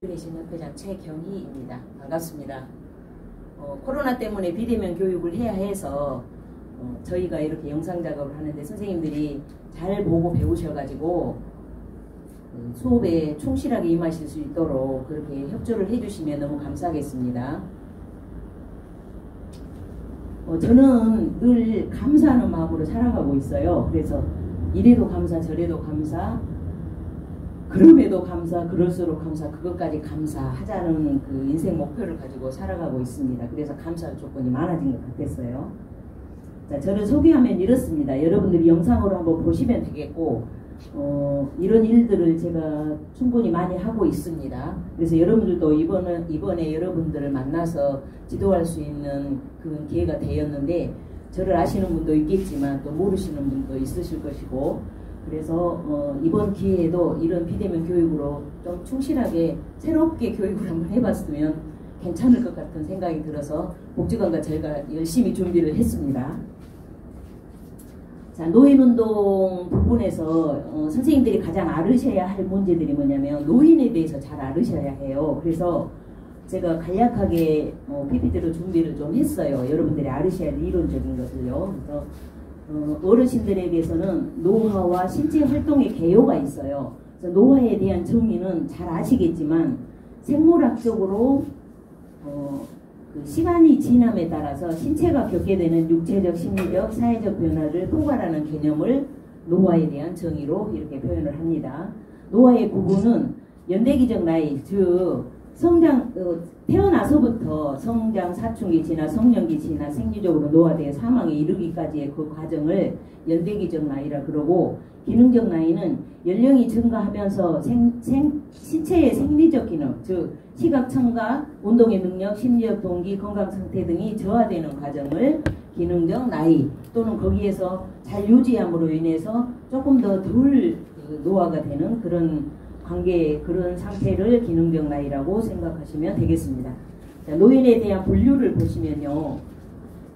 계시는 회장 최경희입니다. 반갑습니다. 코로나 때문에 비대면 교육을 해야 해서 저희가 이렇게 영상 작업을 하는데 선생님들이 잘 보고 배우셔가지고 수업에 충실하게 임하실 수 있도록 그렇게 협조를 해주시면 너무 감사하겠습니다. 저는 늘 감사하는 마음으로 살아가고 있어요. 그래서 이래도 감사, 저래도 감사, 그럼에도 감사, 그럴수록 감사, 그것까지 감사하자는 그 인생 목표를 가지고 살아가고 있습니다. 그래서 감사할 조건이 많아진 것 같았어요. 자, 저를 소개하면 이렇습니다. 여러분들이 영상으로 한번 보시면 되겠고, 이런 일들을 제가 충분히 많이 하고 있습니다. 그래서 여러분들도 이번에 여러분들을 만나서 지도할 수 있는 그런 기회가 되었는데, 저를 아시는 분도 있겠지만 또 모르시는 분도 있으실 것이고, 그래서 이번 기회에도 이런 비대면 교육으로 좀 충실하게 새롭게 교육을 한번 해봤으면 괜찮을 것 같은 생각이 들어서 복지관과 저희가 열심히 준비를 했습니다. 자, 노인운동 부분에서 선생님들이 가장 알으셔야 할 문제들이 뭐냐면 노인에 대해서 잘 알으셔야 해요. 그래서 제가 간략하게 PPT로 준비를 좀 했어요. 여러분들이 알으셔야 할 이론적인 것을요. 그래서 어르신들에게서는 노화와 신체 활동의 개요가 있어요. 그래서 노화에 대한 정의는 잘 아시겠지만 생물학적으로 그 시간이 지남에 따라서 신체가 겪게 되는 육체적, 심리적, 사회적 변화를 포괄하는 개념을 노화에 대한 정의로 이렇게 표현을 합니다. 노화의 구분은 연대기적 나이, 즉 태어나서부터 성장 사춘기 지나 성년기 지나 생리적으로 노화되어 사망에 이르기까지의 그 과정을 연대기적 나이라 그러고, 기능적 나이는 연령이 증가하면서 신체의 생리적 기능, 즉 시각, 청각, 운동의 능력, 심리적 동기, 건강 상태 등이 저하되는 과정을 기능적 나이, 또는 거기에서 잘 유지함으로 인해서 조금 더 덜 노화가 되는 그런 상태를 기능적 나이라고 생각하시면 되겠습니다. 자, 노인에 대한 분류를 보시면요.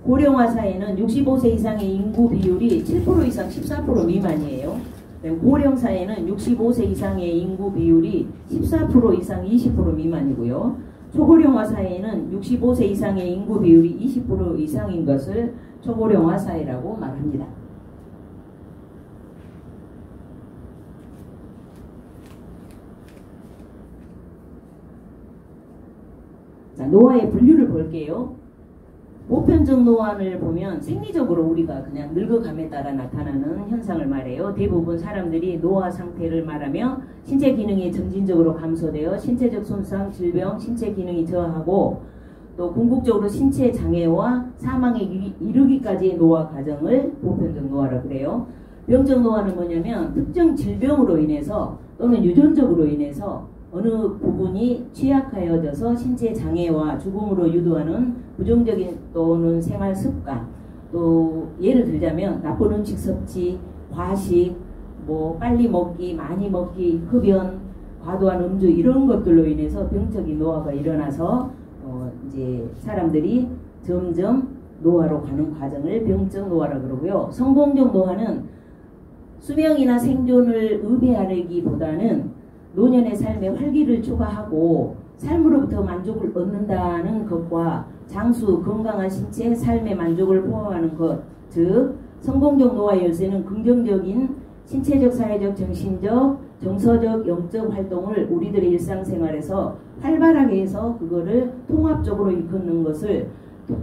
고령화 사회는 65세 이상의 인구 비율이 7% 이상 14% 미만이에요. 고령 사회는 65세 이상의 인구 비율이 14% 이상 20% 미만이고요. 초고령화 사회는 65세 이상의 인구 비율이 20% 이상인 것을 초고령화 사회라고 말합니다. 자, 노화의 분류를 볼게요. 보편적 노화를 보면 생리적으로 우리가 그냥 늙어감에 따라 나타나는 현상을 말해요. 대부분 사람들이 노화 상태를 말하며 신체 기능이 점진적으로 감소되어 신체적 손상, 질병, 신체 기능이 저하고 또 궁극적으로 신체 장애와 사망에 이르기까지의 노화 과정을 보편적 노화라고 그래요. 병적 노화는 뭐냐면 특정 질병으로 인해서 또는 유전적으로 인해서 어느 부분이 취약하여져서 신체 장애와 죽음으로 유도하는 부정적인 또는 생활 습관, 또 예를 들자면 나쁜 음식 섭취, 과식, 빨리 먹기, 많이 먹기, 흡연, 과도한 음주 이런 것들로 인해서 병적인 노화가 일어나서 이제 사람들이 점점 노화로 가는 과정을 병적 노화라고 그러고요. 성공적 노화는 수명이나 생존을 의배하기보다는 노년의 삶에 활기를 추가하고 삶으로부터 만족을 얻는다는 것과 장수, 건강한 신체, 삶의 만족을 포함하는 것, 즉 성공적 노화 열쇠는 긍정적인 신체적, 사회적, 정신적, 정서적, 영적 활동을 우리들의 일상생활에서 활발하게 해서 그거를 통합적으로 이끄는 것을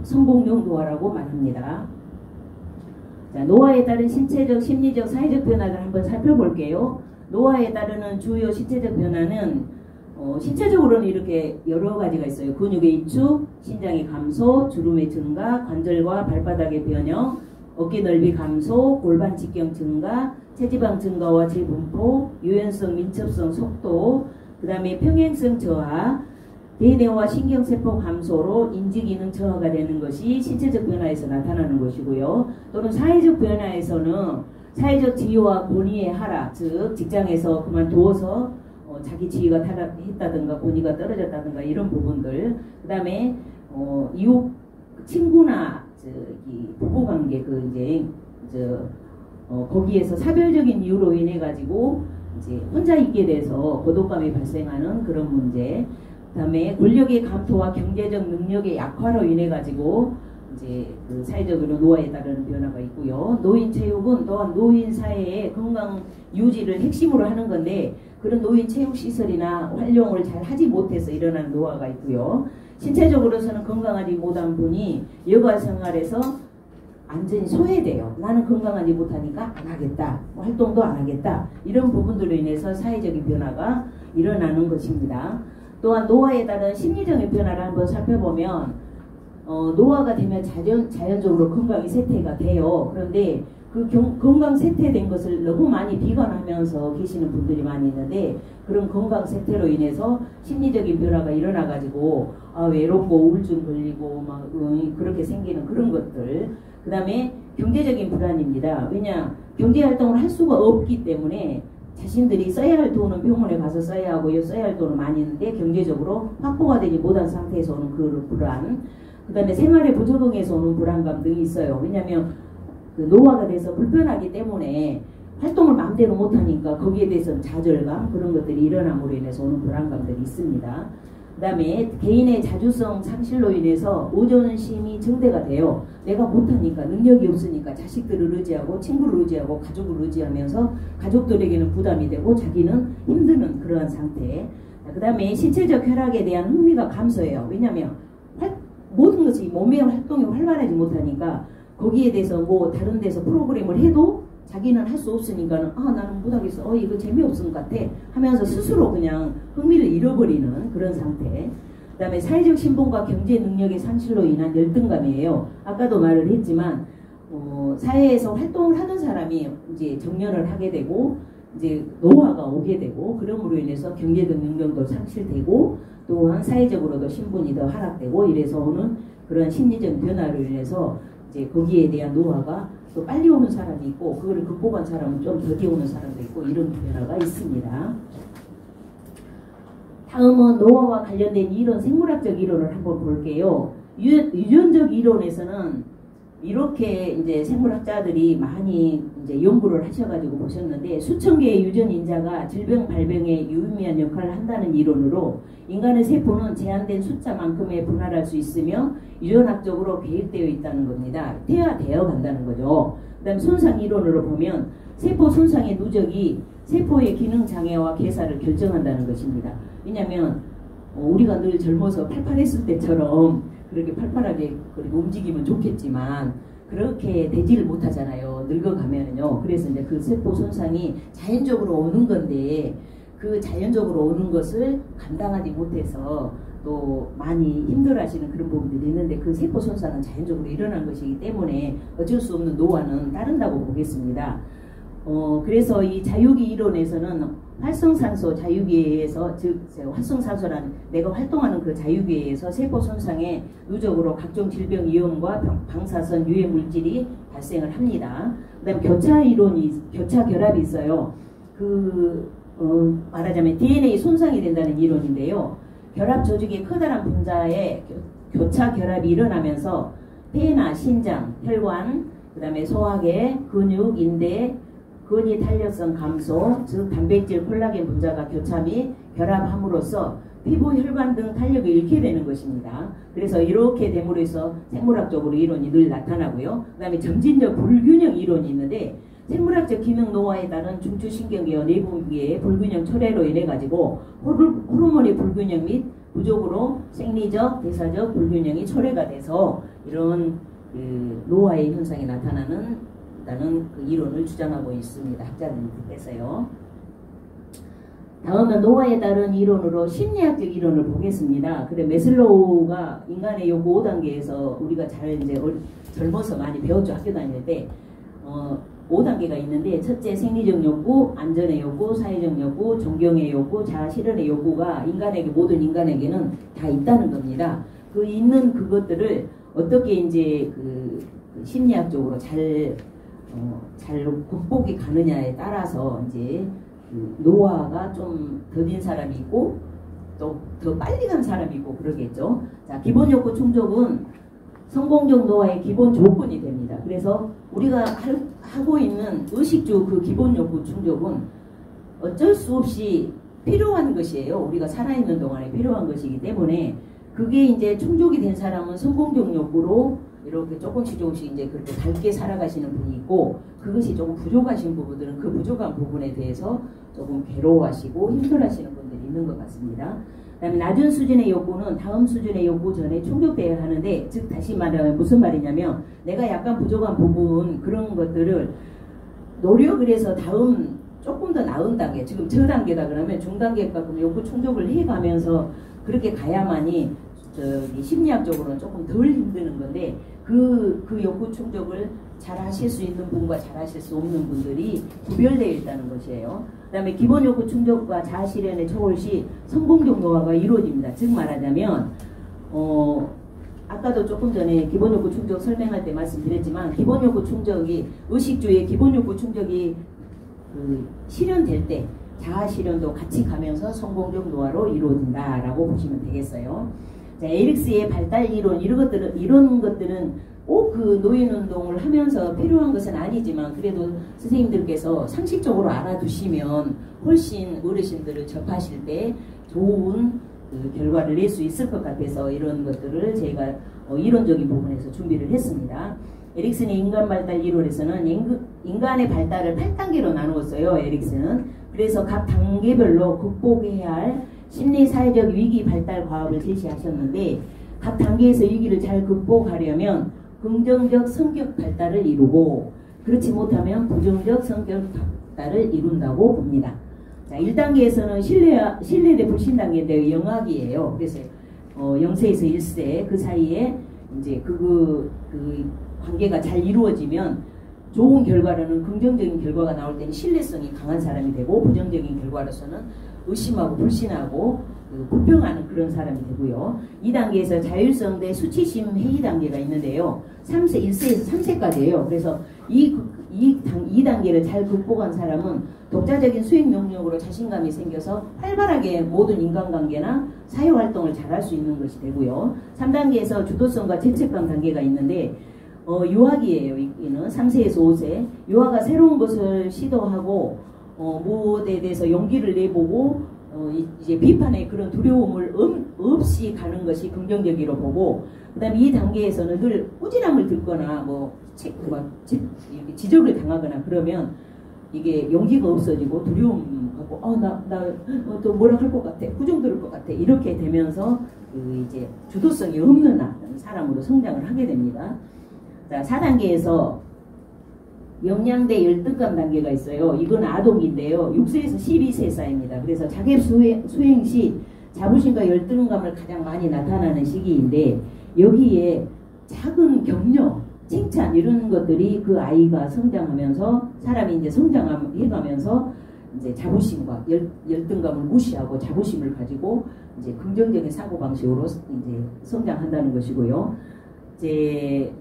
성공적 노화라고 말합니다. 자, 노화에 따른 신체적, 심리적, 사회적 변화를 한번 살펴볼게요. 노화에 따르는 주요 신체적 변화는 신체적으로는 이렇게 여러 가지가 있어요. 근육의 위축, 신장의 감소, 주름의 증가, 관절과 발바닥의 변형, 어깨 넓이 감소, 골반 직경 증가, 체지방 증가와 재분포, 유연성, 민첩성, 속도, 그 다음에 평행성 저하, 대뇌와 신경세포 감소로 인지기능 저하가 되는 것이 신체적 변화에서 나타나는 것이고요. 또는 사회적 변화에서는 사회적 지위와 권위의 하락, 즉 직장에서 그만두어서 자기 지위가 타락했다든가 권위가 떨어졌다든가 이런 부분들, 그 다음에 이웃 친구나 부부관계 거기에서 사별적인 이유로 인해 가지고 이제 혼자 있게 돼서 고독감이 발생하는 그런 문제, 그다음에 권력의 감토와 경제적 능력의 약화로 인해 가지고 이제 그 사회적으로 노화에 따르는 변화가 있고요. 노인 체육은 또한 노인 사회의 건강 유지를 핵심으로 하는 건데 그런 노인 체육 시설이나 활용을 잘 하지 못해서 일어나는 노화가 있고요. 신체적으로서는 건강하지 못한 분이 여가 생활에서 완전히 소외돼요. 나는 건강하지 못하니까 안 하겠다. 활동도 안 하겠다. 이런 부분들로 인해서 사회적인 변화가 일어나는 것입니다. 또한 노화에 따른 심리적인 변화를 한번 살펴보면 노화가 되면 자연적으로 건강이 쇠퇴가 돼요. 그런데 그 건강 쇠퇴된 것을 너무 많이 비관하면서 계시는 분들이 많이 있는데 그런 건강 쇠퇴로 인해서 심리적인 변화가 일어나가지고 외롭고 우울증 걸리고 막 그렇게 생기는 그런 것들. 그 다음에 경제적인 불안입니다. 왜냐 경제활동을 할 수가 없기 때문에 자신들이 써야 할 돈은 병원에 가서 써야 하고 써야 할 돈은 많이 있는데 경제적으로 확보가 되지 못한 상태에서 오는 그 불안, 그 다음에 생활에 부적응해서 오는 불안감 등이 있어요. 왜냐하면 그 노화가 돼서 불편하기 때문에 활동을 마음대로 못하니까 거기에 대해서 좌절감 그런 것들이 일어남으로 인해서 오는 불안감들이 있습니다. 그 다음에 개인의 자주성 상실로 인해서 의존심이 증대가 돼요. 내가 못하니까 능력이 없으니까 자식들을 의지하고 친구를 의지하고 가족을 의지하면서 가족들에게는 부담이 되고 자기는 힘드는 그러한 상태. 그 다음에 신체적 쾌락에 대한 흥미가 감소해요. 왜냐하면 모든 것이 몸의 활동이 활발하지 못하니까 거기에 대해서 뭐 다른 데서 프로그램을 해도 자기는 할 수 없으니까는 나는 못하겠어. 이거 재미없은 것 같아 하면서 스스로 그냥 흥미를 잃어버리는 그런 상태. 그 다음에 사회적 신분과 경제 능력의 상실로 인한 열등감이에요. 아까도 말을 했지만 사회에서 활동을 하던 사람이 이제 정년을 하게 되고 이제 노화가 오게 되고 그럼으로 인해서 경제적 능력도 상실되고 또한 사회적으로도 신분이 더 하락되고 이래서 오는 그런 심리적 변화로 인해서 이제 거기에 대한 노화가 또 빨리 오는 사람이 있고 그거를 극복한 사람은 좀 더디 오는 사람도 있고 이런 변화가 있습니다. 다음은 노화와 관련된 이론, 생물학적 이론을 한번 볼게요. 유전적 이론에서는 이렇게 이제 생물학자들이 많이 이제 연구를 하셔가지고 보셨는데 수천 개의 유전 인자가 질병 발병에 유의미한 역할을 한다는 이론으로 인간의 세포는 제한된 숫자만큼의 분할할 수 있으며 유전학적으로 계획되어 있다는 겁니다. 퇴화되어 간다는 거죠. 그 다음 손상 이론으로 보면 세포 손상의 누적이 세포의 기능 장애와 괴사를 결정한다는 것입니다. 왜냐하면 우리가 늘 젊어서 팔팔했을 때처럼 그렇게 팔팔하게 그리고 움직이면 좋겠지만 그렇게 되지를 못하잖아요. 늙어가면은요. 그래서 이제 그 세포 손상이 자연적으로 오는 건데 그 자연적으로 오는 것을 감당하지 못해서 또 많이 힘들어하시는 그런 부분들이 있는데 그 세포 손상은 자연적으로 일어난 것이기 때문에 어쩔 수 없는 노화는 따른다고 보겠습니다. 그래서 이 자유기 이론에서는 활성산소 자유기에 의해서 즉 활성산소란 내가 활동하는 그 자유기에 의해서 세포 손상에 누적으로 각종 질병 위험과 방사선 유해 물질이 발생을 합니다. 그다음 교차 결합이 있어요. 말하자면 DNA 손상이 된다는 이론인데요. 결합 조직의 커다란 분자의 교차 결합이 일어나면서 폐나 신장, 혈관, 그 다음에 소화계, 근육, 인대, 근위 탄력성 감소, 즉 단백질 콜라겐 분자가 교차 및 결합함으로써 피부, 혈관 등 탄력을 잃게 되는 것입니다. 그래서 이렇게 됨으로 해서 생물학적으로 이론이 늘 나타나고요. 그 다음에 점진적 불균형 이론이 있는데 생물학적 기능 노화에 따른 중추신경계와 내분비의 불균형 초래로 인해 가지고 호르몬의 불균형 및 부족으로 생리적, 대사적 불균형이 초래가 돼서 이런 노화의 현상이 나타나는 그 이론을 주장하고 있습니다. 학자들께서요. 다음은 노화에 따른 이론으로 심리학적 이론을 보겠습니다. 그래 메슬로우가 인간의 요구 5단계에서 우리가 잘 이제 젊어서 많이 배웠죠. 학교 다닐 때 5단계가 있는데 첫째 생리적 욕구, 안전의 욕구, 사회적 욕구, 존경의 욕구, 자아 실현의 욕구가 모든 인간에게는 다 있다는 겁니다. 그 있는 그것들을 어떻게 이제 그 심리학적으로 잘 극복이 가느냐에 따라서 이제 노화가 좀 더딘 사람이 있고 또 더 빨리 간 사람이 있고 그러겠죠. 자, 기본 욕구 충족은 성공적 노화의 기본 조건이 됩니다. 그래서 우리가 하고 있는 의식주 그 기본 욕구 충족은 어쩔 수 없이 필요한 것이에요. 우리가 살아있는 동안에 필요한 것이기 때문에 그게 이제 충족이 된 사람은 성공적 욕구로 이렇게 조금씩 이제 그렇게 밝게 살아가시는 분이 있고, 그것이 조금 부족하신 부분들은 그 부족한 부분에 대해서 조금 괴로워하시고 힘들어하시는 분들이 있는 것 같습니다. 그다음에 낮은 수준의 욕구는 다음 수준의 욕구 전에 충족되어야 하는데, 즉 다시 말하면 무슨 말이냐면 내가 약간 부족한 부분 그런 것들을 노력을 해서 다음 조금 더 나은 단계, 지금 저 단계다 그러면 중단계까지 욕구 충족을 해가면서 그렇게 가야만이 심리학적으로는 조금 덜 힘드는 건데, 그 욕구 충족을 잘 하실 수 있는 분과 잘 하실 수 없는 분들이 구별되어 있다는 것이에요. 그 다음에 기본 욕구 충족과 자아 실현의 초월 시 성공적 노화가 이루어집니다. 즉 말하자면 아까도 조금 전에 기본 욕구 충족 설명할 때 말씀드렸지만, 기본 욕구 충족이 의식주의 기본 욕구 충족이 실현될 때 자아 실현도 같이 가면서 성공적 노화로 이루어진다라고 보시면 되겠어요. 자, 에릭스의 발달 이론 이런 것들은 꼭 그 노인운동을 하면서 필요한 것은 아니지만 그래도 선생님들께서 상식적으로 알아두시면 훨씬 어르신들을 접하실 때 좋은 결과를 낼 수 있을 것 같아서 이런 것들을 제가 이론적인 부분에서 준비를 했습니다. 에릭슨의 인간 발달 이론에서는 인간의 발달을 8단계로 나누었어요. 에릭슨은. 그래서 각 단계별로 극복해야 할 심리 사회적 위기 발달 과업을 제시하셨는데, 각 단계에서 위기를 잘 극복하려면 긍정적 성격 발달을 이루고, 그렇지 못하면 부정적 성격 발달을 이룬다고 봅니다. 자, 1단계에서는 신뢰대 불신 단계인데 영악이에요. 그래서 0세에서 1세 그 사이에 이제 그 관계가 잘 이루어지면 좋은 결과로는 긍정적인 결과가 나올 때는 신뢰성이 강한 사람이 되고, 부정적인 결과로서는 의심하고 불신하고 불평하는 그런 사람이 되고요. 2단계에서 자율성 대 수치심 회의 단계가 있는데요. 1세에서 3세까지예요. 그래서 이 2단계를 잘 극복한 사람은 독자적인 수행 능력으로 자신감이 생겨서 활발하게 모든 인간관계나 사회활동을 잘할 수 있는 것이 되고요. 3단계에서 주도성과 죄책감 단계가 있는데 유학이에요. 이는 3세에서 5세. 유아가 새로운 것을 시도하고 무엇에 대해서 용기를 내보고 이제 비판의 그런 두려움을 없이 가는 것이 긍정적이로 보고, 그 다음에 이 단계에서는 늘 꾸지람을 듣거나 지적을 당하거나 그러면 이게 용기가 없어지고 두려움하고 또 뭐라 할 것 같아, 부정 들을 것 같아, 이렇게 되면서 이제 주도성이 없는 사람으로 성장을 하게 됩니다. 자, 4단계에서 영양대 열등감 단계가 있어요. 이건 아동인데요. 6세에서 12세 사이입니다. 그래서 자기 수행 시 자부심과 열등감을 가장 많이 나타나는 시기인데, 여기에 작은 격려, 칭찬 이런 것들이 그 아이가 성장하면서 사람이 이제 성장해가면서 이제 자부심과 열등감을 무시하고 자부심을 가지고 이제 긍정적인 사고 방식으로 이제 성장한다는 것이고요. 이제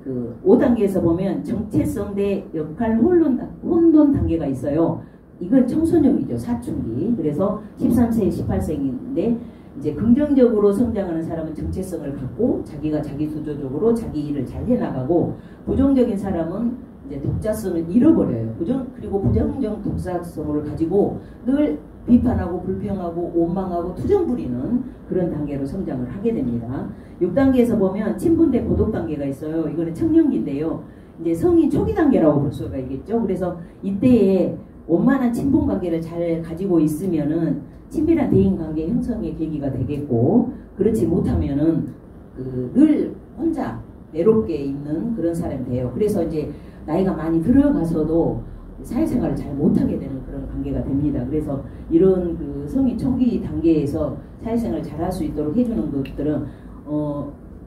5단계에서 보면 정체성 대 역할 혼돈 단계가 있어요. 이건 청소년이죠. 사춘기. 그래서 13세, 18세인데 이제 긍정적으로 성장하는 사람은 정체성을 갖고 자기가 자기주도적으로 자기 일을 잘 해나가고, 부정적인 사람은 이제 독자성을 잃어버려요. 그리고 부정적 독자성을 가지고 늘 비판하고 불평하고 원망하고 투정 부리는 그런 단계로 성장을 하게 됩니다. 6단계에서 보면 친분 대 고독 단계가 있어요. 이거는 청년기인데요. 이제 성인 초기 단계라고 볼 수가 있겠죠. 그래서 이때에 원만한 친분 관계를 잘 가지고 있으면은 친밀한 대인 관계 형성의 계기가 되겠고, 그렇지 못하면은 늘 혼자 외롭게 있는 그런 사람이 돼요. 그래서 이제 나이가 많이 들어가서도 사회생활을 잘 못하게 되는 그런 관계가 됩니다. 그래서 이런 성인 초기 단계에서 사회생활을 잘 할 수 있도록 해주는 것들은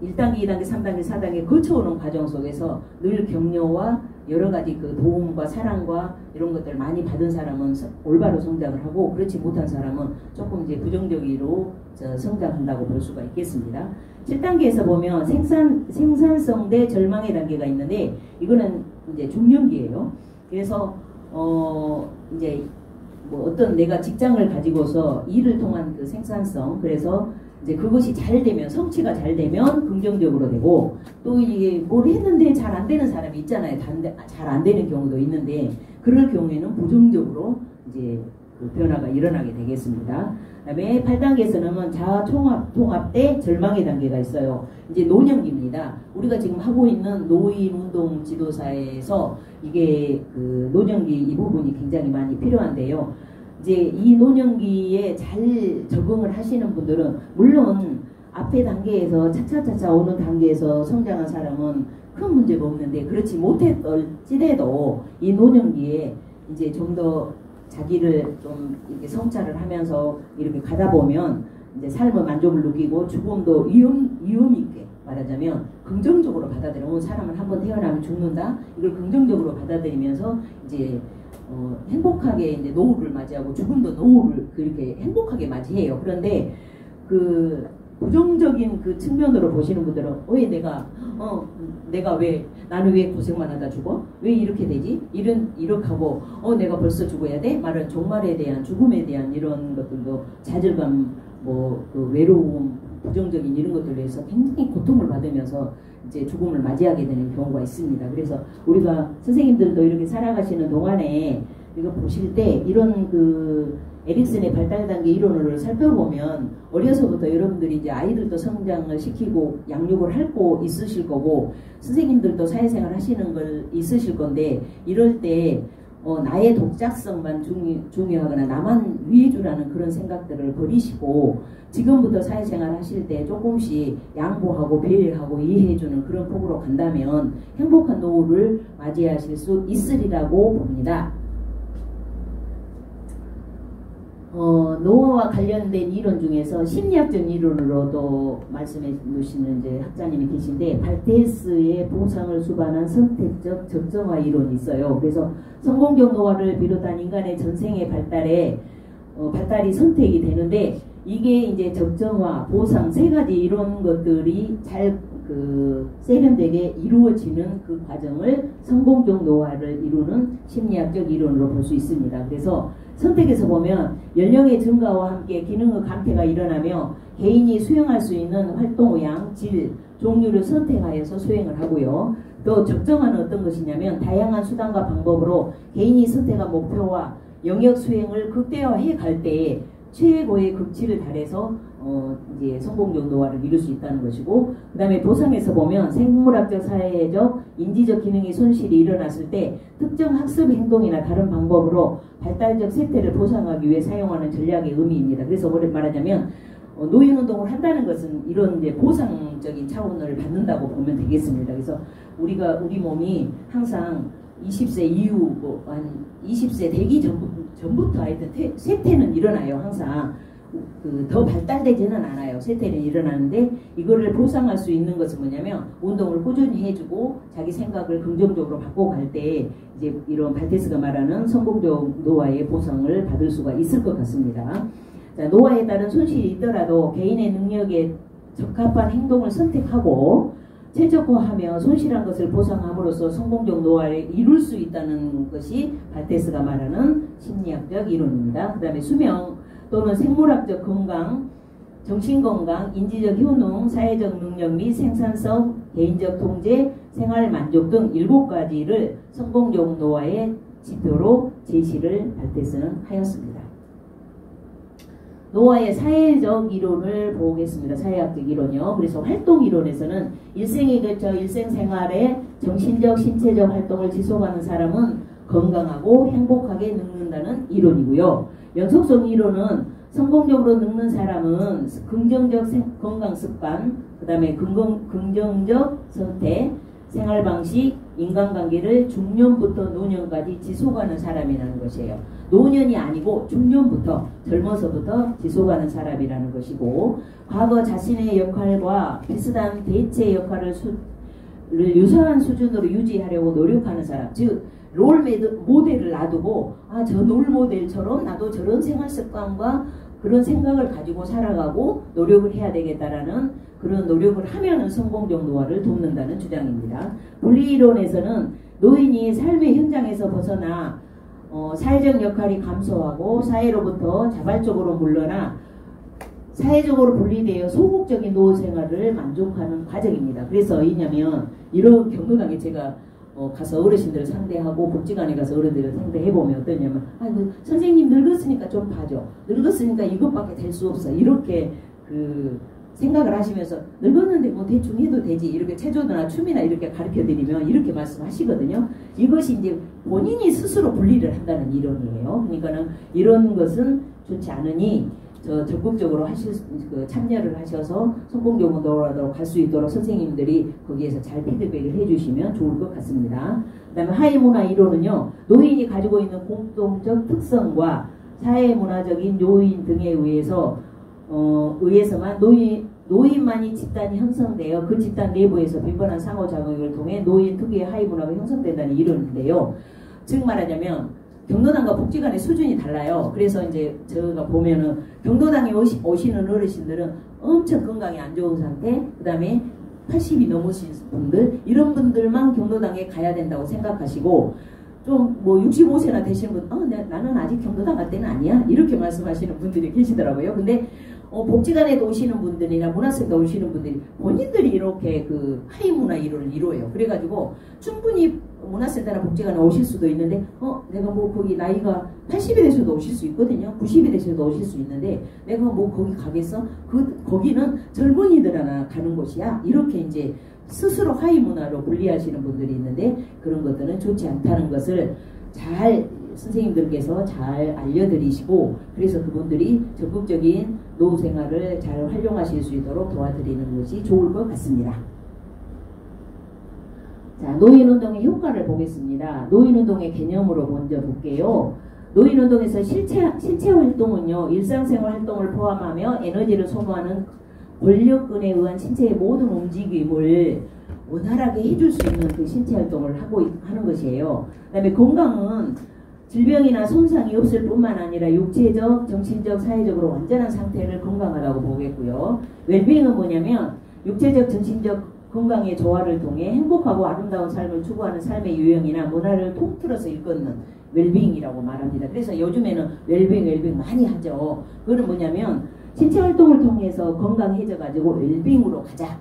1단계, 2단계, 3단계, 4단계 거쳐오는 과정 속에서 늘 격려와 여러 가지 도움과 사랑과 이런 것들을 많이 받은 사람은 올바로 성장을 하고, 그렇지 못한 사람은 조금 이제 부정적으로 성장한다고 볼 수가 있겠습니다. 7단계에서 보면 생산성 대 절망의 단계가 있는데, 이거는 이제 중년기예요. 그래서 이제 어떤 내가 직장을 가지고서 일을 통한 그 생산성, 그래서 이제 그것이 잘 되면, 성취가 잘 되면 긍정적으로 되고, 또 이게 뭘 했는데 잘 안 되는 사람이 있잖아요. 잘 안 되는 경우도 있는데, 그럴 경우에는 부정적으로 이제 그 변화가 일어나게 되겠습니다. 그다음에 8단계에서는 자아통합 때 절망의 단계가 있어요. 이제 노년기입니다. 우리가 지금 하고 있는 노인운동 지도사에서 이게 그 노년기 이 부분이 굉장히 많이 필요한데요. 이제 이 노년기에 잘 적응을 하시는 분들은 물론 앞에 단계에서 차차차차 오는 단계에서 성장한 사람은 큰 문제가 없는데 그렇지 못했을지라도 이 노년기에 이제 좀 더 자기를 좀 이렇게 성찰을 하면서 이렇게 가다 보면 이제 삶의 만족을 느끼고 죽음도 위험 있게 말하자면 긍정적으로 받아들이면 사람은 한번 태어나면 죽는다 이걸 긍정적으로 받아들이면서 이제 행복하게 이제 노후를 맞이하고 죽음도 노후를 그렇게 행복하게 맞이해요. 그런데 그 부정적인 그 측면으로 보시는 분들은 왜 나는 왜 고생만 하다 죽어? 왜 이렇게 되지? 이렇게 하고 내가 벌써 죽어야 돼? 말은 종말에 대한 죽음에 대한 이런 것들도 좌절감 그 외로움 부정적인 이런 것들로 해서 굉장히 고통을 받으면서 이제 죽음을 맞이하게 되는 경우가 있습니다. 그래서 우리가 선생님들도 이렇게 살아가시는 동안에 이거 보실 때 이런 그 에릭슨의 발달 단계 이론을 살펴보면 어려서부터 여러분들이 이제 아이들도 성장을 시키고 양육을 하고 있으실 거고 선생님들도 사회생활 하시는 걸 있으실 건데 이럴 때 나의 독자성만 중요하거나 나만 위해주라는 그런 생각들을 버리시고 지금부터 사회생활 하실 때 조금씩 양보하고 배려하고 이해해주는 그런 폭으로 간다면 행복한 노후를 맞이하실 수 있으리라고 봅니다. 노화와 관련된 이론 중에서 심리학적 이론으로도 말씀해 주시는 이제 학자님이 계신데 발테스의 보상을 수반한 선택적 적정화 이론이 있어요. 그래서 성공적 노화를 비롯한 인간의 전생의 발달이 선택이 되는데 이게 이제 적정화, 보상 세 가지 이런 것들이 잘 세련되게 이루어지는 그 과정을 성공적 노화를 이루는 심리학적 이론으로 볼 수 있습니다. 그래서 선택에서 보면 연령의 증가와 함께 기능의 감퇴가 일어나며 개인이 수행할 수 있는 활동의 양, 질, 종류를 선택하여서 수행을 하고요. 또 적정화는 어떤 것이냐면 다양한 수단과 방법으로 개인이 선택한 목표와 영역 수행을 극대화해 갈 때에 최고의 극치를 달해서 이제 성공적 노화를 이룰 수 있다는 것이고 그 다음에 보상에서 보면 생물학적, 사회적, 인지적 기능의 손실이 일어났을 때 특정 학습 행동이나 다른 방법으로 발달적 쇠퇴를 보상하기 위해 사용하는 전략의 의미입니다. 그래서 뭐를 말하자면 노인운동을 한다는 것은 이런 이제 보상적인 차원을 받는다고 보면 되겠습니다. 그래서 우리 몸이 항상 20세 이후 한 20세 되기 전부터 하여튼 쇠퇴는 일어나요. 항상 더 발달되지는 않아요. 쇠퇴는 일어나는데 이거를 보상할 수 있는 것은 뭐냐면 운동을 꾸준히 해주고 자기 생각을 긍정적으로 바꿔갈 때 이제 이런 발테스가 말하는 성공적 노화의 보상을 받을 수가 있을 것 같습니다. 자, 노화에 따른 손실이 있더라도 개인의 능력에 적합한 행동을 선택하고 최적화하며 손실한 것을 보상함으로써 성공적 노화를 이룰 수 있다는 것이 발테스가 말하는 심리학적 이론입니다. 그 다음에 수명 또는 생물학적 건강, 정신건강, 인지적 효능, 사회적 능력 및 생산성, 개인적 통제, 생활 만족 등 7가지를 성공적 노화의 지표로 제시를 발테스는 하였습니다. 노화의 사회적 이론을 보겠습니다. 사회학적 이론이요. 그래서 활동 이론에서는 일생에 걸쳐 일생생활에 정신적, 신체적 활동을 지속하는 사람은 건강하고 행복하게 늙는다는 이론이고요. 연속성 이론은 성공적으로 늙는 사람은 긍정적 건강습관, 그 다음에 긍정적 선택, 생활방식, 인간관계를 중년부터 노년까지 지속하는 사람이라는 것이에요. 노년이 아니고 중년부터 젊어서부터 지속하는 사람이라는 것이고 과거 자신의 역할과 비슷한 대체 역할을 유사한 수준으로 유지하려고 노력하는 사람, 즉 롤 모델을 놔두고 저 롤 모델처럼 나도 저런 생활 습관과 그런 생각을 가지고 살아가고 노력을 해야 되겠다라는 그런 노력을 하면은 성공적 노화를 돕는다는 주장입니다. 분리이론에서는 노인이 삶의 현장에서 벗어나 사회적 역할이 감소하고 사회로부터 자발적으로 물러나 사회적으로 분리되어 소극적인 노후 생활을 만족하는 과정입니다. 그래서 왜냐면 이런 경로당에 제가 가서 어르신들을 상대하고 복지관에 가서 어른들을 상대해보면 어떠냐면 아이고 선생님 늙었으니까 좀 봐줘. 늙었으니까 이것밖에 될 수 없어. 이렇게 생각을 하시면서 늙었는데 뭐 대충 해도 되지. 이렇게 체조나 춤이나 이렇게 가르쳐드리면 이렇게 말씀하시거든요. 이것이 이제 본인이 스스로 분리를 한다는 이론이에요. 그러니까는 이런 것은 좋지 않으니 적극적으로 참여를 하셔서 성공교문도로 갈 수 있도록 선생님들이 거기에서 잘 피드백을 해주시면 좋을 것 같습니다. 그 다음에 하이문화 이론은요. 노인이 가지고 있는 공통적 특성과 사회문화적인 요인 등에 의해서만 노인만이 집단이 형성되어 그 집단 내부에서 빈번한 상호작용을 통해 노인 특유의 하이문화가 형성된다는 이론인데요. 즉 말하자면 경로당과 복지관의 수준이 달라요. 그래서 이제 제가 보면은 경로당에 오시는 어르신들은 엄청 건강이 안 좋은 상태, 그 다음에 80이 넘으신 분들, 이런 분들만 경로당에 가야 된다고 생각하시고, 좀 뭐 65세나 되신 분, 나는 아직 경로당 갈 때는 아니야, 이렇게 말씀하시는 분들이 계시더라고요. 근데 복지관에도 오시는 분들이나 문화센터 오시는 분들이 본인들이 이렇게 하이문화 이론을 이루어요. 그래가지고 충분히 문화센터나 복지관에 오실 수도 있는데 내가 뭐 거기 나이가 80이 되셔도 오실 수 있거든요. 90이 되셔도 오실 수 있는데 내가 뭐 거기 가겠어? 거기는 젊은이들이나 가는 곳이야. 이렇게 이제 스스로 하이문화로 분리하시는 분들이 있는데 그런 것들은 좋지 않다는 것을 잘 선생님들께서 잘 알려드리시고, 그래서 그분들이 적극적인 노후 생활을 잘 활용하실 수 있도록 도와드리는 것이 좋을 것 같습니다. 자, 노인운동의 효과를 보겠습니다. 노인운동의 개념으로 먼저 볼게요. 노인운동에서 실체 활동은요, 일상생활 활동을 포함하며 에너지를 소모하는 권력근에 의한 신체의 모든 움직임을 원활하게 해줄 수 있는 그 신체 활동을 하는 것이에요. 그 다음에 건강은 질병이나 손상이 없을 뿐만 아니라 육체적, 정신적, 사회적으로 완전한 상태를 건강하다고 보겠고요. 웰빙은 뭐냐면 육체적, 정신적 건강의 조화를 통해 행복하고 아름다운 삶을 추구하는 삶의 유형이나 문화를 통틀어서 일컫는 웰빙이라고 말합니다. 그래서 요즘에는 웰빙 많이 하죠. 그거는 뭐냐면 신체 활동을 통해서 건강해져가지고 웰빙으로 가자.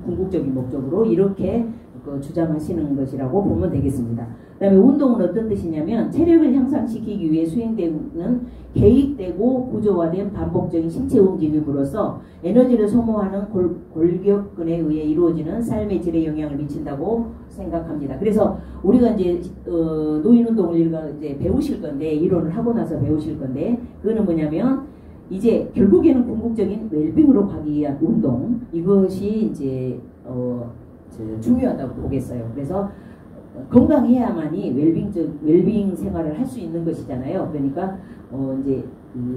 궁극적인 목적으로 이렇게 주장하시는 것이라고 보면 되겠습니다. 그 다음에 운동은 어떤 뜻이냐면 체력을 향상시키기 위해 수행되는 계획되고 구조화된 반복적인 신체 움직임으로써 에너지를 소모하는 골격근에 의해 이루어지는 삶의 질에 영향을 미친다고 생각합니다. 그래서 우리가 이제 노인운동을 이제 배우실 건데, 이론을 하고 나서 배우실 건데, 그거는 뭐냐면 이제 결국에는 궁극적인 웰빙으로 가기 위한 운동, 이것이 이제 중요하다고 보겠어요. 그래서 건강해야만이 웰빙 생활을 할 수 있는 것이잖아요. 그러니까 이제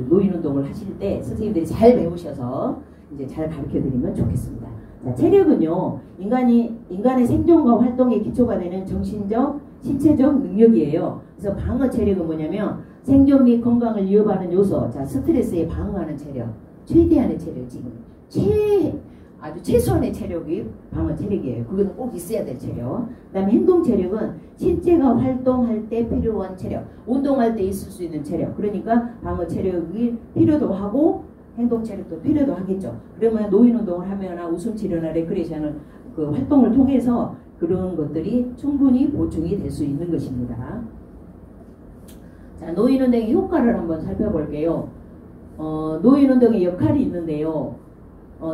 노인운동을 하실 때 선생님들이 잘 배우셔서 이제 잘 가르쳐드리면 좋겠습니다. 자, 체력은요, 인간의 생존과 활동의 기초가 되는 정신적, 신체적 능력이에요. 그래서 방어 체력은 뭐냐면 생존 및 건강을 위협하는 요소, 자, 스트레스에 방어하는 체력, 최대한의 체력, 지금 아주 최소한의 체력이 방어 체력이에요. 그건 꼭 있어야 될 체력. 그 다음에 행동 체력은 신체가 활동할 때 필요한 체력, 운동할 때 있을 수 있는 체력. 그러니까 방어 체력이 필요도 하고 행동 체력도 필요도 하겠죠. 그러면 노인운동을 하거나 웃음치료나 레크레이션을 활동을 통해서 그런 것들이 충분히 보충이 될 수 있는 것입니다. 자, 노인운동의 효과를 한번 살펴볼게요. 노인운동의 역할이 있는데요.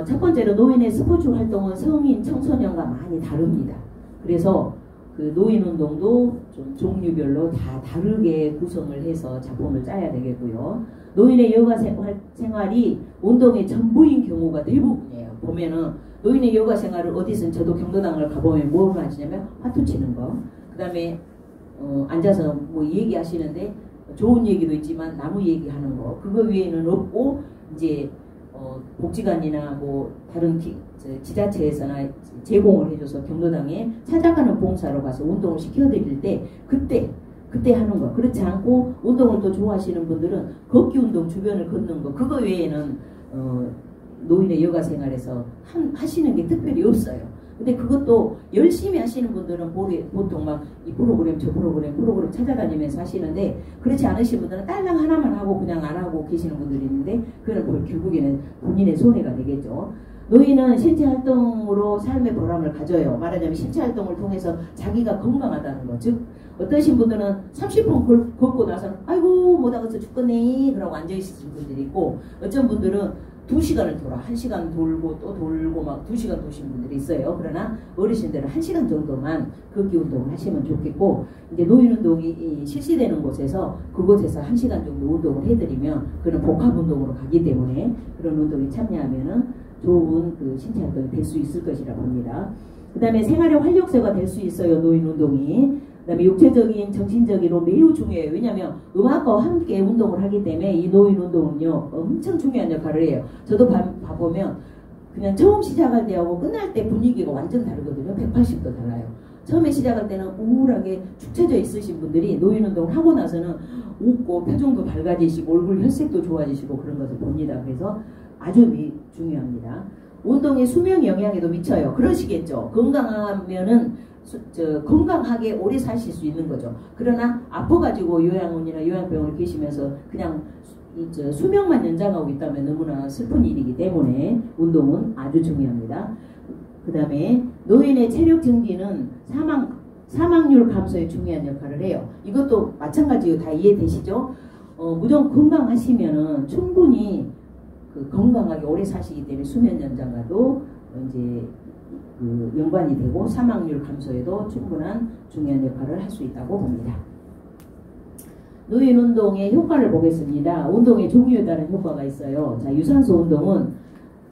첫 번째로 노인의 스포츠 활동은 성인, 청소년과 많이 다릅니다. 그래서 그 노인운동도 좀 종류별로 다 다르게 구성을 해서 작품을 짜야 되겠고요. 노인의 여가 생활이 운동의 전부인 경우가 대부분이에요. 보면은 노인의 여가 생활을 어디선 저도 경로당을 가보면 뭘 하시냐면 화투 치는 거, 그 다음에 앉아서 뭐 얘기하시는데 좋은 얘기도 있지만 나무 얘기하는 거, 그거 외에는 없고 이제 복지관이나 뭐 다른 지자체에서나 제공을 해줘서 경로당에 찾아가는 봉사로 가서 운동을 시켜드릴 때 그때 하는 거. 그렇지 않고 운동을 또 좋아하시는 분들은 걷기 운동, 주변을 걷는 거, 그거 외에는 노인의 여가 생활에서 하시는 게 특별히 없어요. 근데 그것도 열심히 하시는 분들은 보통 막 이 프로그램 저 프로그램 찾아다니면서 하시는데, 그렇지 않으신 분들은 딸랑 하나만 하고 그냥 안 하고 계시는 분들이 있는데 그건 결국에는 본인의 손해가 되겠죠. 노인은 신체 활동으로 삶의 보람을 가져요. 말하자면 신체 활동을 통해서 자기가 건강하다는 거. 즉 어떠신 분들은 30분 걷고 나서는 아이고 못하겠어 죽겠네 그러고 앉아있으신 분들이 있고, 어쩐 분들은 2시간을 돌아 1시간 돌고 또 돌고 막 2시간 도신 분들이 있어요. 그러나 어르신들은 1시간 정도만 걷기 운동을 하시면 좋겠고, 이제 노인 운동이 실시되는 곳에서 그곳에서 1시간 정도 운동을 해드리면 그는 복합 운동으로 가기 때문에 그런 운동에 참여하면은 좋은 그 신체 활동이 될 수 있을 것이라 봅니다. 그 다음에 생활의 활력소가 될 수 있어요. 노인 운동이. 그 다음에 육체적인 정신적으로 매우 중요해요. 왜냐하면 음악과 함께 운동을 하기 때문에 이 노인 운동은요 엄청 중요한 역할을 해요. 저도 봐보면 그냥 처음 시작할 때하고 끝날 때 분위기가 완전 다르거든요. 180도 달라요. 처음에 시작할 때는 우울하게 축 처져 있으신 분들이 노인 운동을 하고 나서는 웃고 표정도 밝아지시고 얼굴 혈색도 좋아지시고 그런 것을 봅니다. 그래서 아주 중요합니다. 운동이 수명 영향에도 미쳐요. 그러시겠죠. 건강하면은 건강하게 오래 사실 수 있는 거죠. 그러나 아파가지고 요양원이나 요양병원에 계시면서 그냥 수명만 연장하고 있다면 너무나 슬픈 일이기 때문에 운동은 아주 중요합니다. 그 다음에 노인의 체력 증진은 사망률 감소에 중요한 역할을 해요. 이것도 마찬가지로 다 이해되시죠? 무조건 건강하시면은 충분히 건강하게 오래 사시기 때문에 수면 연장과도 이제 연관이 되고 사망률 감소에도 충분한 중요한 역할을 할 수 있다고 봅니다. 노인 운동의 효과를 보겠습니다. 운동의 종류에 따른 효과가 있어요. 자, 유산소 운동은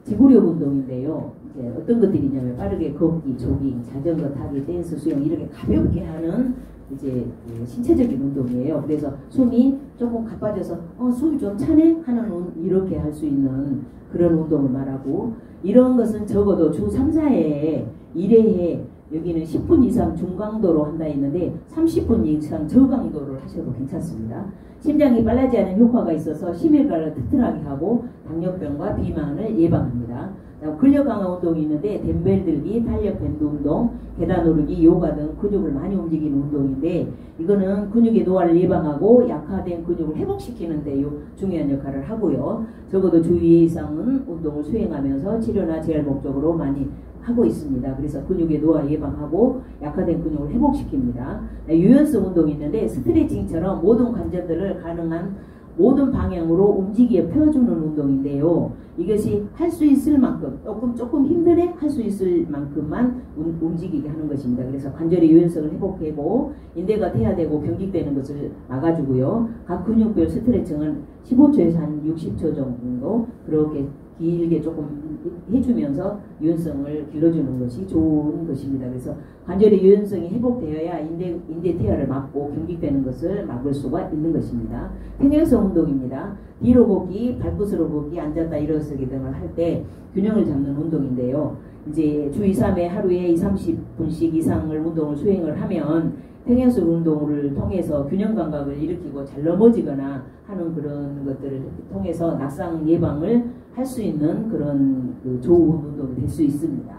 지구력 운동인데요. 이제 어떤 것들이냐면 빠르게 걷기, 조깅, 자전거 타기, 댄스, 수영 이렇게 가볍게 하는 이제 신체적인 운동이에요. 그래서 숨이 조금 가빠져서 숨이 좀 차네 하는 이렇게 할 수 있는 그런 운동을 말하고, 이런 것은 적어도 주 3, 4회에 1회에 여기는 10분 이상 중강도로 한다 했는데 30분 이상 저강도를 하셔도 괜찮습니다. 심장이 빨라지지 않은 효과가 있어서 심혈관을 튼튼하게 하고 당뇨병과 비만을 예방합니다. 근력 강화 운동이 있는데 덤벨 들기, 탄력 밴드 운동, 계단 오르기, 요가 등 근육을 많이 움직이는 운동인데 이거는 근육의 노화를 예방하고 약화된 근육을 회복시키는 데 중요한 역할을 하고요. 적어도 주 2회 이상은 운동을 수행하면서 치료나 재활 목적으로 많이 하고 있습니다. 그래서 근육의 노화 예방하고 약화된 근육을 회복시킵니다. 유연성 운동이 있는데 스트레칭처럼 모든 관절들을 가능한 모든 방향으로 움직여 펴주는 운동인데요. 이것이 할 수 있을 만큼 조금 힘드네 할 수 있을 만큼만 움직이게 하는 것입니다. 그래서 관절의 유연성을 회복하고 인대가 퇴화되고 경직되는 것을 막아주고요. 각 근육별 스트레칭은 15초에서 한 60초 정도 그렇게 길게 조금 해주면서 유연성을 길러주는 것이 좋은 것입니다. 그래서 관절의 유연성이 회복되어야 인대 퇴화를 막고 경직되는 것을 막을 수가 있는 것입니다. 평행성 운동입니다. 뒤로 걷기, 발끝으로 걷기, 앉았다 일어서기 등을 할 때 균형을 잡는 운동인데요. 이제 주 2, 3회 하루에 2, 30분씩 이상을 운동을 수행을 하면 평행성 운동을 통해서 균형 감각을 일으키고 잘 넘어지거나 하는 그런 것들을 통해서 낙상 예방을 할 수 있는 그런 좋은 운동이 될 수 있습니다.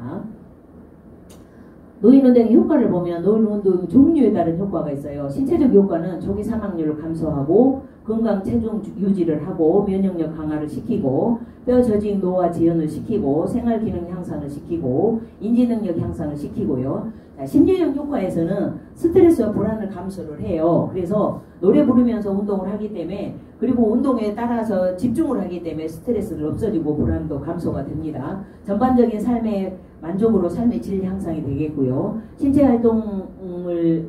노인 운동의 효과를 보면 노인 운동 종류에 따른 효과가 있어요. 신체적 효과는 조기 사망률을 감소하고 건강 체중 유지를 하고 면역력 강화를 시키고 뼈 조직 노화 지연을 시키고 생활 기능 향상을 시키고 인지 능력 향상을 시키고요. 심리적 효과에서는 스트레스와 불안을 감소를 해요. 그래서 노래 부르면서 운동을 하기 때문에 그리고 운동에 따라서 집중을 하기 때문에 스트레스를 없어지고 불안도 감소가 됩니다. 전반적인 삶의 만족으로 삶의 질 향상이 되겠고요. 신체 활동을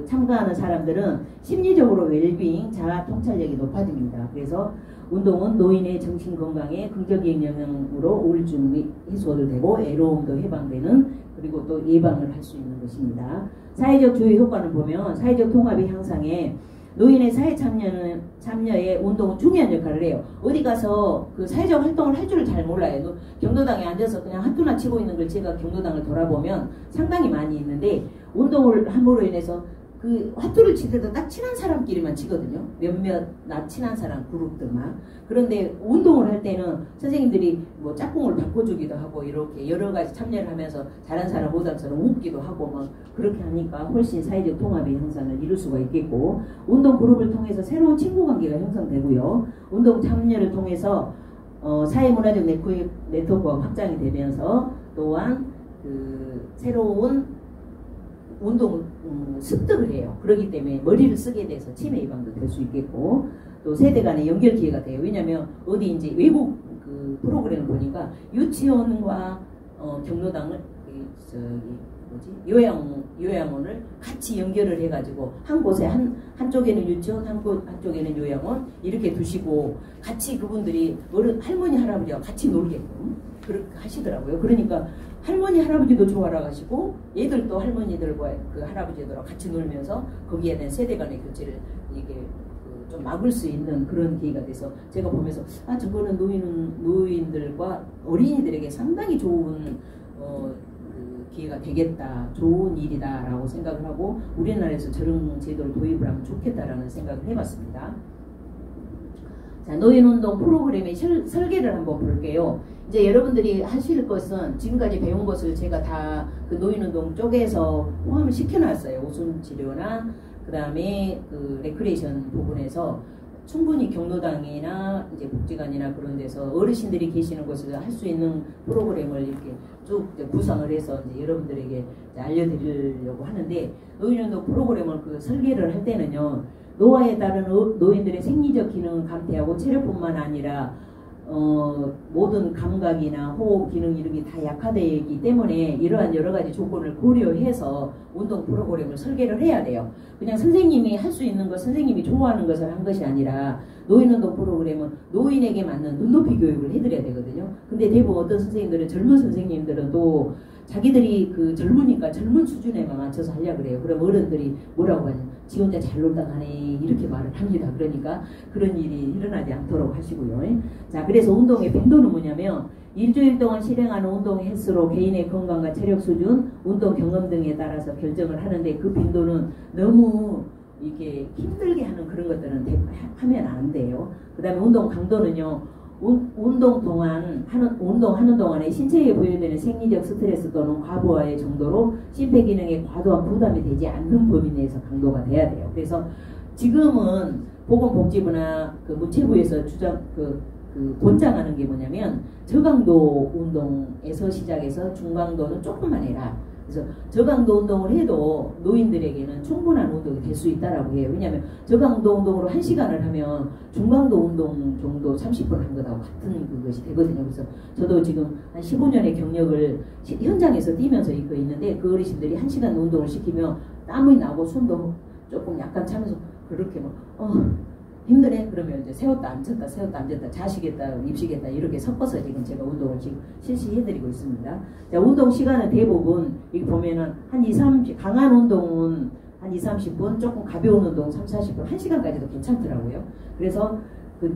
참가하는 사람들은 심리적으로 웰빙, 자아 통찰력이 높아집니다. 그래서 운동은 노인의 정신 건강에 긍정적인 영향으로 우울증이 해소도 되고 애로움도 해방되는 그리고 또 예방을 할 수 있는 것입니다. 사회적 주의 효과는 보면 사회적 통합의 향상에 노인의 사회 참여에 운동은 중요한 역할을 해요. 어디 가서 그 사회적 활동을 할 줄을 잘 몰라요. 경로당에 앉아서 그냥 핫도나 치고 있는 걸 제가 경로당을 돌아보면 상당히 많이 있는데 운동을 함으로 인해서 그 핫도를 치더라도 딱 친한 사람끼리만 치거든요. 몇몇 나 친한 사람 그룹들만. 그런데 운동을 할 때는 선생님들이 뭐 짝꿍을 바꿔주기도 하고 이렇게 여러 가지 참여를 하면서 잘한 사람 못한 사람 웃기도 하고 막 그렇게 하니까 훨씬 사회적 통합의 형상을 이룰 수가 있겠고, 운동 그룹을 통해서 새로운 친구 관계가 형성되고요. 운동 참여를 통해서 사회문화적 네트워크가 확장이 되면서 또한 그 새로운 운동 습득을 해요. 그렇기 때문에 머리를 쓰게 돼서 치매 예방도 될 수 있겠고 또 세대 간의 연결 기회가 돼요. 왜냐하면 어디 이제 외국 그 프로그램을 보니까 유치원과 경로당을 요양원을 같이 연결을 해가지고 한 곳에 한쪽에는 유치원 한쪽에는 요양원 이렇게 두시고 같이 그분들이 할머니 할아버지와 같이 놀게끔 그렇게 하시더라고요. 그러니까 할머니 할아버지도 좋아라 가시고 얘들도 할머니들과 그 할아버지들과 같이 놀면서 거기에 대한 세대 간의 교체를 이게 좀 막을 수 있는 그런 기회가 돼서 제가 보면서 저거는 노인들과 어린이들에게 상당히 좋은 그 기회가 되겠다, 좋은 일이다라고 생각을 하고 우리나라에서 저런 제도를 도입을 하면 좋겠다라는 생각을 해봤습니다. 자, 노인운동 프로그램의 설계를 한번 볼게요. 이제 여러분들이 하실 것은 지금까지 배운 것을 제가 다 그 노인운동 쪽에서 포함을 시켜놨어요. 오순치료나 그 다음에 그 레크레이션 부분에서 충분히 경로당이나 이제 복지관이나 그런 데서 어르신들이 계시는 곳에서 할 수 있는 프로그램을 이렇게 쭉 구성을 해서 이제 여러분들에게 이제 알려드리려고 하는데 노인운동 프로그램을 그 설계를 할 때는요. 노화에 따른 노인들의 생리적 기능을 감퇴하고 체력뿐만 아니라 모든 감각이나 호흡 기능 이런 게 다 약화되기 때문에 이러한 여러 가지 조건을 고려해서 운동 프로그램을 설계를 해야 돼요. 그냥 선생님이 할 수 있는 것, 선생님이 좋아하는 것을 한 것이 아니라 노인운동 프로그램은 노인에게 맞는 눈높이 교육을 해드려야 되거든요. 근데 대부분 어떤 선생님들은 젊은 선생님들은 또 자기들이 그 젊으니까 젊은 수준에만 맞춰서 하려고 그래요. 그럼 어른들이 뭐라고 하냐. 지 혼자 잘 놀다 가네 이렇게 말을 합니다. 그러니까 그런 일이 일어나지 않도록 하시고요. 자, 그래서 운동의 빈도는 뭐냐면 일주일 동안 실행하는 운동 횟수로 개인의 건강과 체력 수준, 운동 경험 등에 따라서 결정을 하는데 그 빈도는 너무 이게 힘들게 하는 그런 것들은 하면 안 돼요. 그 다음에 운동 강도는요. 운동하는 동안에 신체에 부여되는 생리적 스트레스 또는 과부하의 정도로 심폐기능에 과도한 부담이 되지 않는 범위 내에서 강도가 돼야 돼요. 그래서 지금은 보건복지부나 그 문체부에서 권장하는 게 뭐냐면 저강도 운동에서 시작해서 중강도는 조금만 해라. 그래서 저강도 운동을 해도 노인들에게는 충분한 운동이 될 수 있다라고 해요. 왜냐하면 저강도 운동으로 1시간을 하면 중강도 운동 정도 30분 한 것하고 같은 그것이 되거든요. 그래서 저도 지금 한 15년의 경력을 현장에서 뛰면서 있고 있는데 그 어르신들이 1시간 운동을 시키면 땀이 나고 숨도 조금 약간 차면서 그렇게 힘드네? 그러면 이제 세웠다 앉혔다 세웠다 앉혔다 자시겠다 입시겠다 이렇게 섞어서 지금 제가 운동을 지금 실시해드리고 있습니다. 자, 운동 시간은 대부분 여기 보면은 한 2-30 강한 운동은 한 2-30분 조금 가벼운 운동 3-40분 1시간까지도 괜찮더라고요. 그래서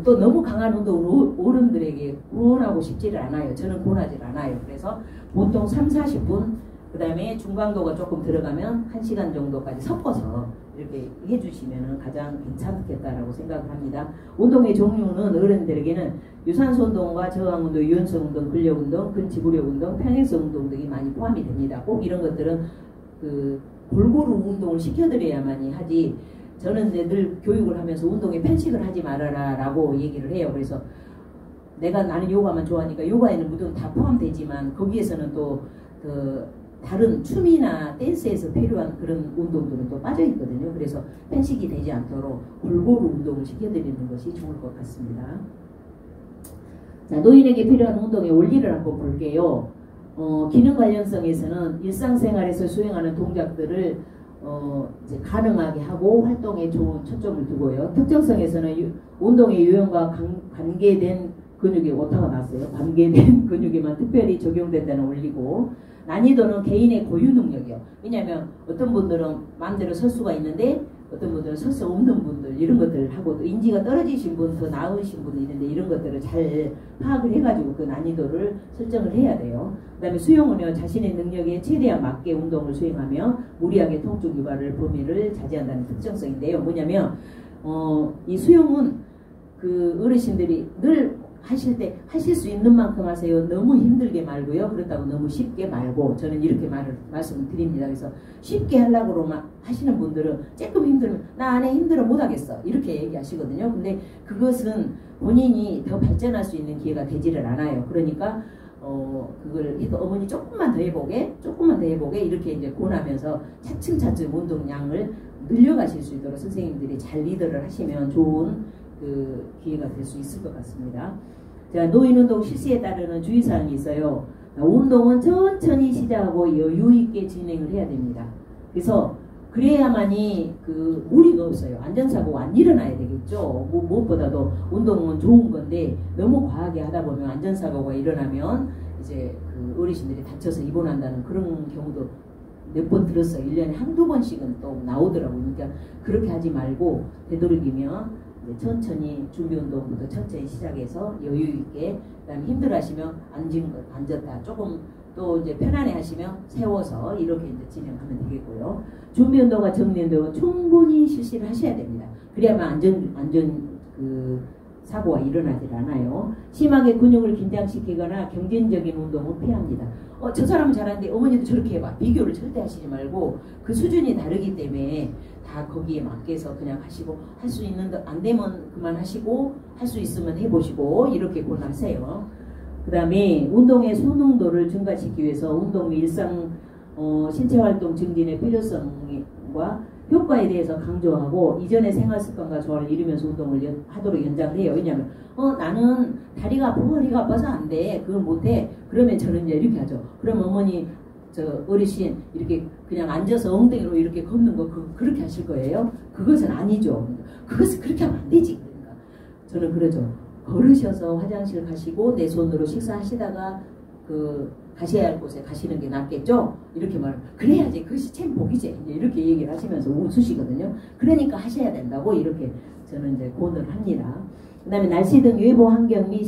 또 너무 강한 운동은 어른들에게 권하고 싶지를 않아요. 저는 권하지 않아요. 그래서 보통 3-40분 그 다음에 중강도가 조금 들어가면 1시간 정도까지 섞어서 이렇게 해주시면 가장 괜찮겠다라고 생각을 합니다. 운동의 종류는 어른들에게는 유산소 운동과 저항 운동, 유연성 운동, 근력 운동, 근지구력 운동, 평행성 운동 등이 많이 포함이 됩니다. 꼭 이런 것들은 골고루 운동을 시켜드려야만이 하지 저는 늘 교육을 하면서 운동에 편식을 하지 말아라 라고 얘기를 해요. 그래서 나는 요가만 좋아하니까 요가에는 물론 다 포함되지만 거기에서는 또 다른 춤이나 댄스에서 필요한 그런 운동들은 또 빠져 있거든요. 그래서 편식이 되지 않도록 골고루 운동을 시켜드리는 것이 좋을 것 같습니다. 자, 노인에게 필요한 운동의 원리를 한번 볼게요. 기능 관련성에서는 일상생활에서 수행하는 동작들을 이제 가능하게 하고 활동에 좋은 초점을 두고요. 특정성에서는 운동의 유형과 관계된 근육이 오타가 났어요. 관계된 근육에만 특별히 적용된다는 원리고 난이도는 개인의 고유 능력이요. 왜냐하면 어떤 분들은 마음대로 설 수가 있는데 어떤 분들은 설 수 없는 분들 이런 것들을 하고 또 인지가 떨어지신 분 더 나으신 분이 있는데 이런 것들을 잘 파악을 해가지고 그 난이도를 설정을 해야 돼요. 그 다음에 수영은요 자신의 능력에 최대한 맞게 운동을 수행하며 무리하게 통증 유발을 범위를 자제한다는 특정성인데요. 뭐냐면 이 수영은 그 어르신들이 늘 하실 수 있는 만큼 하세요. 너무 힘들게 말고요. 그렇다고 너무 쉽게 말고 저는 이렇게 말씀드립니다. 그래서 쉽게 하려고 하시는 분들은 조금 힘들면 나 안에 힘들어 못하겠어 이렇게 얘기하시거든요. 근데 그것은 본인이 더 발전할 수 있는 기회가 되지를 않아요. 그러니까 그걸 해도 어머니 조금만 더 해보게 이렇게 이제 권하면서 차츰차츰 운동량을 늘려가실 수 있도록 선생님들이 잘 리더를 하시면 좋은 그 기회가 될 수 있을 것 같습니다. 자, 노인운동 실시에 따르는 주의사항이 있어요. 운동은 천천히 시작하고 여유 있게 진행을 해야 됩니다. 그래서 그래야만이 그 무리가 없어요. 안전사고가 안 일어나야 되겠죠. 무엇보다도 운동은 좋은 건데 너무 과하게 하다 보면 안전사고가 일어나면 이제 그 어르신들이 다쳐서 입원한다는 그런 경우도 몇 번 들었어요. 1년에 한두 번씩은 또 나오더라고요. 그러니까 그렇게 하지 말고 되도록이면 이제 천천히 준비운동부터 천천히 시작해서 여유 있게, 그다음에 힘들어하시면 앉았다 조금 또 이제 편안해 하시면 세워서 이렇게 이제 진행하면 되겠고요. 준비운동과 정리운동은 충분히 실시를 하셔야 됩니다. 그래야만 그 사고가 일어나질 않아요. 심하게 근육을 긴장시키거나 경쟁적인 운동은 피합니다. 저 사람은 잘하는데 어머니도 저렇게 해봐. 비교를 절대 하시지 말고 그 수준이 다르기 때문에 다 거기에 맞게서 그냥 하시고, 할 수 있는 안 되면 그만하시고 할 수 있으면 해보시고 이렇게 권하세요. 그 다음에 운동의 소능도를 증가시키기 위해서 운동 및 일상 신체활동 증진의 필요성과 효과에 대해서 강조하고 이전의 생활습관과 조화를 이루면서 운동을 하도록 연장을 해요. 왜냐하면 나는 다리가 아프고 허리가 아파서 안 돼. 그걸 못해. 그러면 저는 이제 이렇게 하죠. 그럼 어머니 저 어르신 이렇게 그냥 앉아서 엉덩이로 이렇게 걷는 거 그렇게 하실 거예요? 그것은 아니죠. 그것은 그렇게 하면 안 되지. 그러니까 저는 그러죠. 걸으셔서 화장실 가시고 내 손으로 식사하시다가 그 가셔야 할 곳에 가시는 게 낫겠죠? 이렇게 말하면 그래야지 그것이 참 복이지. 이제 이렇게 얘기를 하시면서 웃으시거든요. 그러니까 하셔야 된다고 이렇게 저는 이제 권을 합니다. 그 다음에 날씨 등 외부 환경 및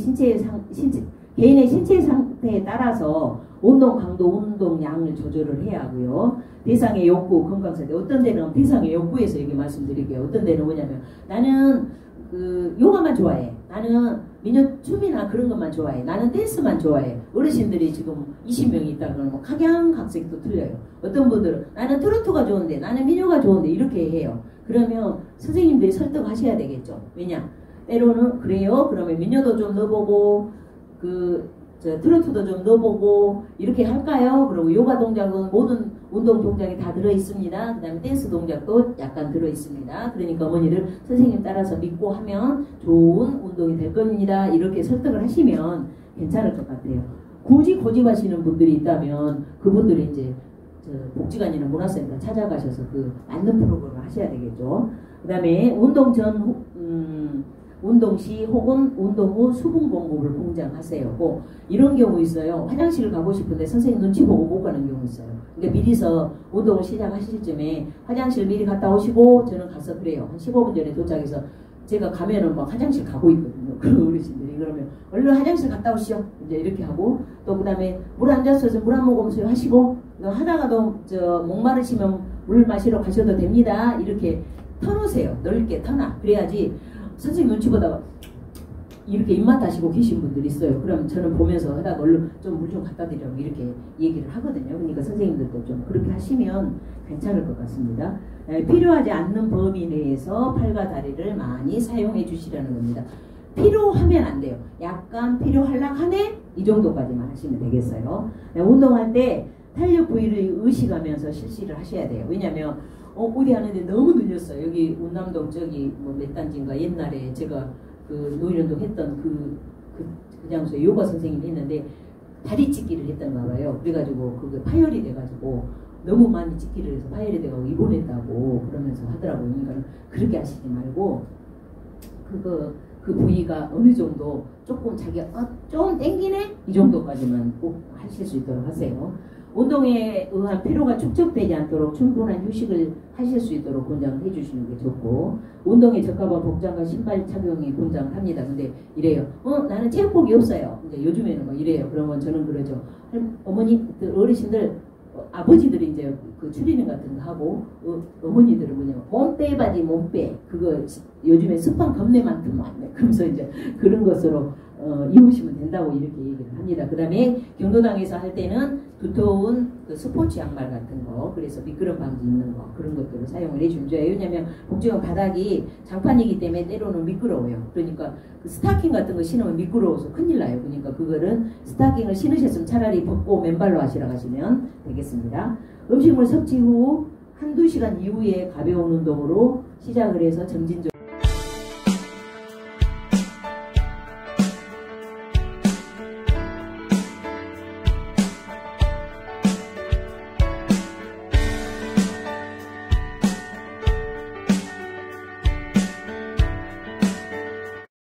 개인의 신체 상태에 따라서 운동 강도, 운동량을 조절을 해야 하고요. 대상의 욕구, 건강상태. 어떤 데는 대상의 욕구에서 얘기 말씀드릴게요. 어떤 데는 뭐냐면 나는 그 요가만 좋아해. 나는 민요 춤이나 그런 것만 좋아해. 나는 댄스만 좋아해. 어르신들이 지금 20명이 있다 그러면 각양각색도 틀려요. 어떤 분들은 나는 트로트가 좋은데 나는 민요가 좋은데 이렇게 해요. 그러면 선생님들이 설득하셔야 되겠죠. 왜냐? 때로는 그래요. 그러면 민요도 좀 넣어보고 트로트도 좀 넣어보고 이렇게 할까요? 그리고 요가 동작은 모든 운동 동작이 다 들어있습니다. 그 다음에 댄스 동작도 약간 들어있습니다. 그러니까 어머니들 선생님 따라서 믿고 하면 좋은 운동이 될 겁니다. 이렇게 설득을 하시면 괜찮을 것 같아요. 굳이 고집하시는 분들이 있다면 그분들이 이제 복지관이나 문화센터 찾아가셔서 그 맞는 프로그램을 하셔야 되겠죠. 그 다음에 운동 전 운동 시 혹은 운동 후 수분 공급을 공장하세요. 이런 경우 있어요. 화장실을 가고 싶은데 선생님 눈치 보고 못 가는 경우 있어요. 그러니까 미리서 운동을 시작하실 쯤에 화장실 미리 갔다 오시고 저는 가서 그래요. 한 15분 전에 도착해서 제가 가면은 막 화장실 가고 있거든요. 그 어르신들이 그러면 얼른 화장실 갔다 오시오. 이제 이렇게 하고 또 그 다음에 물 안 잤어서 물 한 모금 수요 하시고 하다가도 목마르시면 물 마시러 가셔도 됩니다. 이렇게 터놓으세요. 넓게 터놔. 그래야지 선생님 눈치 보다가 이렇게 입맛 다시고 계신 분들이 있어요. 그럼 저는 보면서 하다가 얼른 좀 물 좀 갖다 드리라고 이렇게 얘기를 하거든요. 그러니까 선생님들도 좀 그렇게 하시면 괜찮을 것 같습니다. 필요하지 않는 범위 내에서 팔과 다리를 많이 사용해 주시라는 겁니다. 필요하면 안 돼요. 약간 필요하려하네 이 정도까지만 하시면 되겠어요. 운동할 때 탄력 부위를 의식하면서 실시를 하셔야 돼요. 왜냐하면 어디 하는데 너무 늘렸어요. 여기 운남동 저기 몇 단지인가 옛날에 제가 그 노인운동 했던 그 장소에 요가 선생님이 했는데 다리 찢기를 했던가 봐요. 그래가지고 그게 파열이 돼가지고 너무 많이 찢기를 해서 파열이 돼가지고 입원했다고 그러면서 하더라고요. 그러니까 그렇게 하시지 말고 그 부위가 어느 정도 조금 자기가 좀 땡기네 이 정도까지만 꼭 하실 수 있도록 하세요. 운동에 의한 피로가 축적되지 않도록 충분한 휴식을 하실 수 있도록 권장을 해주시는 게 좋고 운동에 적합한 복장과 신발 착용이 권장을 합니다. 근데 이래요. 나는 체육복이 없어요. 이제 요즘에는 막 이래요. 그러면 저는 그러죠. 어머니 어르신들 아버지들이 이제 그 추리닝 같은 거 하고 어머니들은 뭐냐면 몸빼 바지 몸빼 그거 요즘에 스판 겁내 많더만 그러면서 이제 그런 것으로 입으시면 된다고 이렇게 얘기를 합니다. 그 다음에 경로당에서 할 때는 두터운 그 스포츠 양말 같은 거, 그래서 미끄럼 방지 있는 거, 그런 것들을 사용을 해주면 좋아요. 왜냐면 복지관 바닥이 장판이기 때문에 때로는 미끄러워요. 그러니까 그 스타킹 같은 거 신으면 미끄러워서 큰일 나요. 그러니까 그거는 스타킹을 신으셨으면 차라리 벗고 맨발로 하시라고 하시면 되겠습니다. 음식물 섭취 후 한두 시간 이후에 가벼운 운동으로 시작을 해서 점진적으로